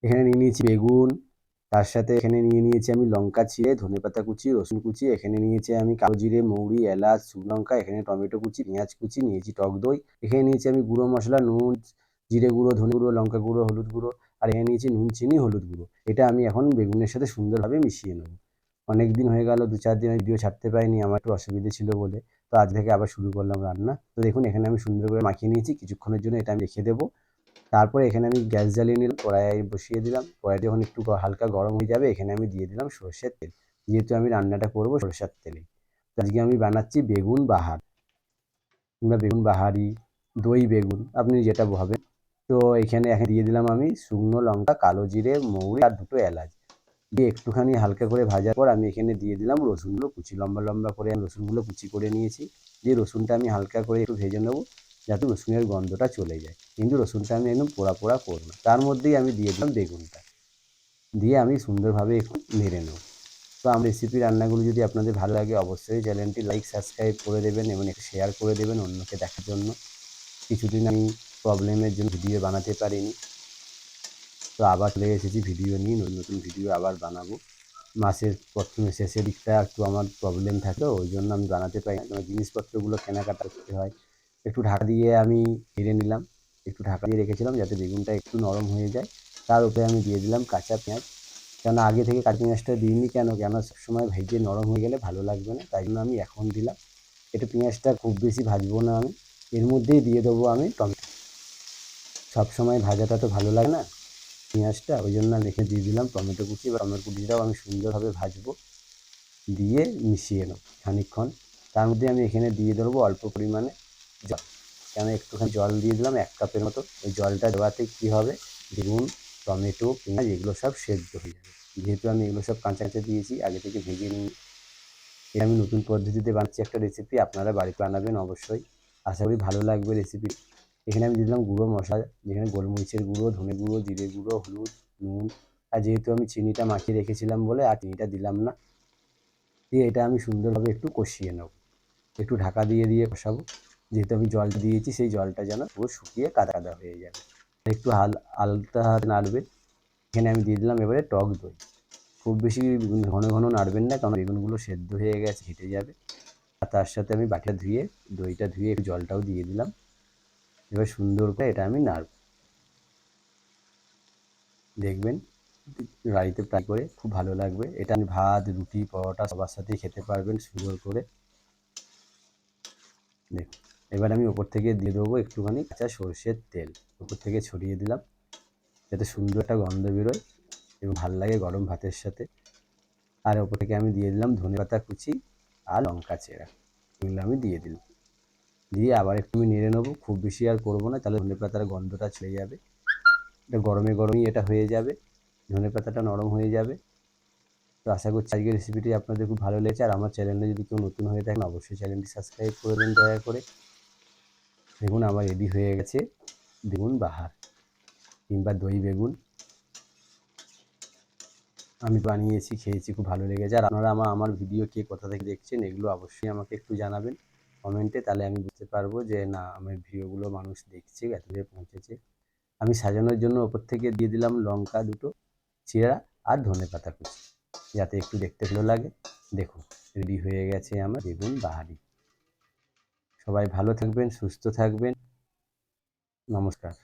এখানে নিয়ে নিয়েছি বেগুন, তার সাথে এখানে নিয়ে নিয়েছি আমি লঙ্কা চিড়ে, ধনেপাতা কুচি, রসুন কুচি, এখানে নিয়েছি আমি কালো জিরে, মৌরি, এলাচ, শুকনো লঙ্কা, এখানে টমেটো কুচি, পেঁয়াজ কুচি, নিয়েছি টক দই, এখানে নিয়েছি আমি গুঁড়ো মশলা, নুন, জিরে গুঁড়ো, ধনে গুঁড়ো, লঙ্কা গুঁড়ো, হলুদ গুঁড়ো, আর এখানে নিয়েছি নুন, চিনি, হলুদ গুঁড়ো। এটা আমি এখন বেগুনের সাথে সুন্দরভাবে মিশিয়ে নেব। অনেক দিন হয়ে গেল, 2-4 দিন ভিডিও ছাড়তে পারিনি, আমার একটু অসুবিধে ছিল বলে। তো আজ থেকে আবার শুরু করলাম রান্না। তো দেখুন এখানে আমি সুন্দর করে মাখিয়ে নিয়েছি, কিছুক্ষণের জন্য এটা আমি রেখে দেবো। তারপরে এখানে আমি গ্যাস জ্বালিয়ে নিলাম, কড়াই বসিয়ে দিলাম, কড়াই যখন একটু হালকা গরম হয়ে যাবে এখানে আমি দিয়ে দিলাম সরষের তেল, যেহেতু আমি রান্নাটা করবো সরষের তেলে। তো আজকে আমি বানাচ্ছি বেগুন বাহার কিংবা বেগুন বাহারি, দই বেগুন, আপনি যেটা ভাবেন। তো এখানে দিয়ে দিলাম আমি শুকনো লঙ্কা, কালো জিরে, মৌরি আর 2টো এলাচ দিয়ে একটুখানি হালকা করে ভাজার পর আমি এখানে দিয়ে দিলাম রসুনগুলো কুচি, লম্বা লম্বা করে আমি রসুনগুলো কুচি করে নিয়েছি। দিয়ে রসুনটা আমি হালকা করে একটু ভেজে নেবো, যাতে রসুনের গন্ধটা চলে যায়, কিন্তু রসুনটা আমি একদম পোড়া পোড়া করব না। তার মধ্যেই আমি দিয়ে দিলাম বেগুনটা, দিয়ে আমি সুন্দরভাবে একটু নেড়ে নেব। তো আমার রেসিপি রান্নাগুলো যদি আপনাদের ভালো লাগে অবশ্যই চ্যানেলটি লাইক সাবস্ক্রাইব করে দেবেন এবং একটু শেয়ার করে দেবেন অন্যকে দেখার জন্য। কিছুদিন আমি প্রবলেমের জন্য ভিডিও বানাতে পারিনি, তো আবার চলে এসেছি ভিডিও নিয়ে, নতুন নতুন ভিডিও আবার বানাবো। মাসের প্রথমে শেষের দিকটা একটু আমার প্রবলেম থাকে, ওই জন্য আমি বানাতে পারি না, কারণ জিনিসপত্রগুলো কেনাকাটা করতে হয়। একটু ঢাকা দিয়ে আমি ঘিরে নিলাম, একটু ঢাকা দিয়ে রেখেছিলাম যাতে বেগুনটা একটু নরম হয়ে যায়। তার উপরে আমি দিয়ে দিলাম কাঁচা পেঁয়াজ, কেন আগে থেকে কাঁচা পেঁয়াজটা দিইনি, কেন সবসময় ভেজে নরম হয়ে গেলে ভালো লাগবে না, তাই জন্য আমি এখন দিলাম। একটু পেঁয়াজটা খুব বেশি ভাজবো না আমি, এর মধ্যেই দিয়ে দেবো আমি টমেটো। সবসময় ভাজাটা তো ভালো লাগে না পেঁয়াজটা, ওই জন্য আমি এখানে দিয়ে দিলাম টমেটো কুচি, বা টমেটো কুচিটাও আমি সুন্দরভাবে ভাজবো, দিয়ে মিশিয়ে নেব খানিকক্ষণ। তার মধ্যে আমি এখানে দিয়ে দেবো অল্প পরিমাণে জল, কেন একটুখানি জল দিয়ে দিলাম 1 কাপের মতো। ওই জলটা দেওয়াতে কী হবে, বেগুন, টমেটো, পেঁয়াজ এগুলো সব সেদ্ধ হয়ে যাবে, যেহেতু আমি এগুলো সব কাঁচা কাঁচা দিয়েছি, আগে থেকে ভেজে নিই। এটা আমি নতুন পদ্ধতিতে বানাচ্ছি একটা রেসিপি, আপনারা বাড়িতে বানাবেন অবশ্যই, আশা করি ভালো লাগবে রেসিপি। এখানে আমি দিলাম গুঁড়ো মশলা, যেখানে গোলমরিচের গুঁড়ো, ধনে গুঁড়ো, জিরে গুঁড়ো, হলুদ, নুন, আর যেহেতু আমি চিনিটা মাখিয়ে রেখেছিলাম বলে আর চিনিটা দিলাম না। দিয়ে এটা আমি সুন্দরভাবে একটু কষিয়ে নেব, একটু ঢাকা দিয়ে দিয়ে কষাবো, যেহেতু আমি জলটা দিয়েছি সেই জলটা যেন পুরো শুকিয়ে কাদা কাদা হয়ে যাবে, একটু আলতা হাতে নাড়বে। এখানে আমি দিয়ে দিলাম এবারে টক দই, খুব বেশি ঘন ঘন নাড়বেন না, কারণ বেগুনগুলো সেদ্ধ হয়ে গেছে, হেঁটে যাবে। আর তার সাথে আমি বাটিটা ধুয়ে, দইটা ধুয়ে একটু জলটাও দিয়ে দিলাম। এবার সুন্দর করে এটা আমি নাড়ব, দেখবেন বাড়িতে ট্রাই করে খুব ভালো লাগবে। এটা আমি ভাত, রুটি, পরোটা সবার সাথেই খেতে পারবেন সুন্দর করে। দেখুন এবার আমি ওপর থেকে দিয়ে দেবো একটুখানি কাঁচা সরষের তেল, ওপর থেকে ছড়িয়ে দিলাম, যাতে সুন্দর একটা গন্ধ বেরোয় এবং ভাল লাগে গরম ভাতের সাথে। আর ওপর থেকে আমি দিয়ে দিলাম ধনেপাতা কুচি আর লঙ্কা চেরা, এগুলো আমি দিয়ে দিলাম। দিয়ে আবার একটু আমি নেড়ে নেবো, খুব বেশি আর করবো না, তাহলে ধনেপাতার গন্ধটা চলে যাবে। এটা গরমে গরমই এটা হয়ে যাবে, ধনেপাতাটা নরম হয়ে যাবে। তো আশা করছি আজকের রেসিপিটি আপনাদের খুব ভালো লেগেছে, আর আমার চ্যানেলে যদি কেউ নতুন হয়ে থাকেন অবশ্যই চ্যানেলটি সাবস্ক্রাইব করে দেবেন দয়া করে। দেখুন আমার রেডি হয়ে গেছে বেগুন বাহার কিংবা দই বেগুন, আমি বানিয়েছি, খেয়েছি, খুব ভালো লেগেছে। আর আপনারা আমার ভিডিও কে কোথা থেকে দেখছেন এগুলো অবশ্যই আমাকে একটু জানাবেন কমেন্টে, তাহলে আমি বুঝতে পারবো যে না আমার ভিডিওগুলো মানুষ দেখছে, এত দূরে পৌঁছেছে। আমি সাজানোর জন্য ওপর থেকে দিয়ে দিলাম লঙ্কা 2টো চেরা আর ধনেপাতা কুচি, যাতে একটু দেখতে ভালো লাগে। দেখুন রেডি হয়ে গেছে আমার বেগুন বাহারি। সবাই ভালো থাকবেন, সুস্থ থাকবেন, নমস্কার।